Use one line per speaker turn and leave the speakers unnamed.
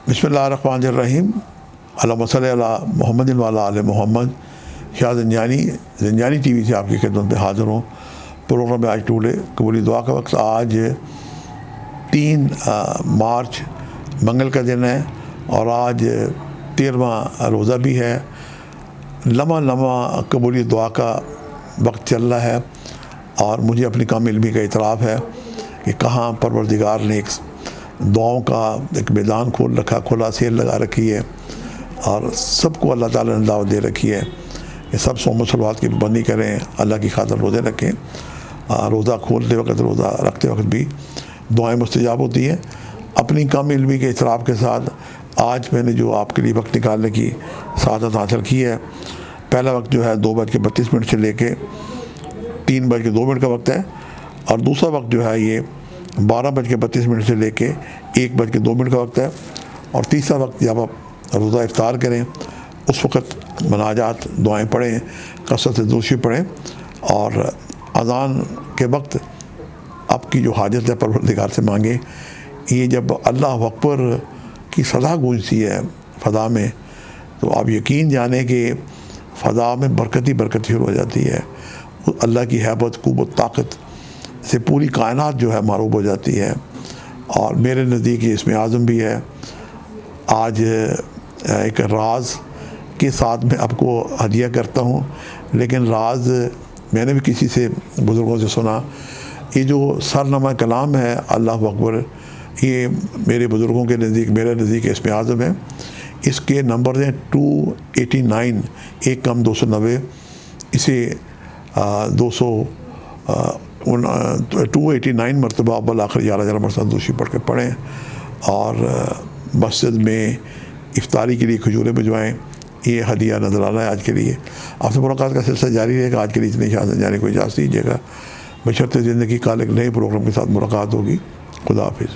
بسم اللہ الرحمن الرحیم اللہم صلی علی محمد و علی آل محمد۔ شاہ زنجانی ٹی وی سے آپ کی خدمت میں حاضر ہوں۔ پروگرام میں آج ٹوڈے قبولی دعا کا وقت۔ آج 3 مارچ منگل کا دن ہے اور آج 13واں روزہ بھی ہے۔ لمحہ لمحہ قبولی دعا کا وقت چل رہا ہے اور مجھے اپنی کم علمی کا اعتراف ہے کہ کہاں پروردگار نے ایک دعاؤں کا ایک میدان کھولا سیل لگا رکھی ہے اور سب کو اللہ تعالیٰ نے دعوت دے رکھی ہے کہ سب صوم و صلوات کی پابندی کریں، اللہ کی خاطر روزے رکھیں۔ روزہ کھولتے وقت، روزہ رکھتے وقت بھی دعائیں مستجاب ہوتی ہیں۔ اپنی کم علمی کے اعتراف کے ساتھ آج میں نے جو آپ کے لیے وقت نکالنے کی سعادت حاصل کی ہے، پہلا وقت جو ہے 2:32 سے لے کے 3:02 کا وقت ہے، اور دوسرا وقت جو ہے یہ 12:32 سے لے کے 1:02 کا وقت ہے، اور تیسرا وقت جب آپ روزہ افطار کریں اس وقت مناجات دعائیں پڑھیں، کثرت سے درود شریف پڑھیں، اور اذان کے وقت آپ کی جو حاجت ہے پروردگار سے مانگیں۔ یہ جب اللہ اکبر کی صدا گونجتی ہے فضا میں تو آپ یقین جانیں کہ فضا میں برکت شروع ہو جاتی ہے۔ اللہ کی ہیبت، قوت، طاقت سے پوری کائنات جو ہے معروف ہو جاتی ہے، اور میرے نزدیک یہ اسم اعظم بھی ہے۔ آج ایک راز کے ساتھ میں آپ کو ہدیہ کرتا ہوں، لیکن راز میں نے بھی کسی سے بزرگوں سے سنا۔ یہ جو سرنامہ کلام ہے اللہ اکبر، یہ میرے بزرگوں کے نزدیک، میرے نزدیک اسم اعظم ہے۔ اس کے نمبر ہیں 289، 1 کم 290، اسے 289 مرتبہ اول آخر 11 مرتبہ دوسری پڑھ کے پڑھیں، اور مسجد میں افطاری کے لیے کھجوریں بھجوائیں۔ یہ ہدیہ نذرانہ ہے آج کے لیے۔ آپ سے ملاقات کا سلسلہ جاری رہے گا۔ آج کے لیے اتنی اجازت جانے کو اجازت دیجیے گا، بشرط زندگی کا ایک نئے پروگرام کے ساتھ ملاقات ہوگی۔ خدا حافظ۔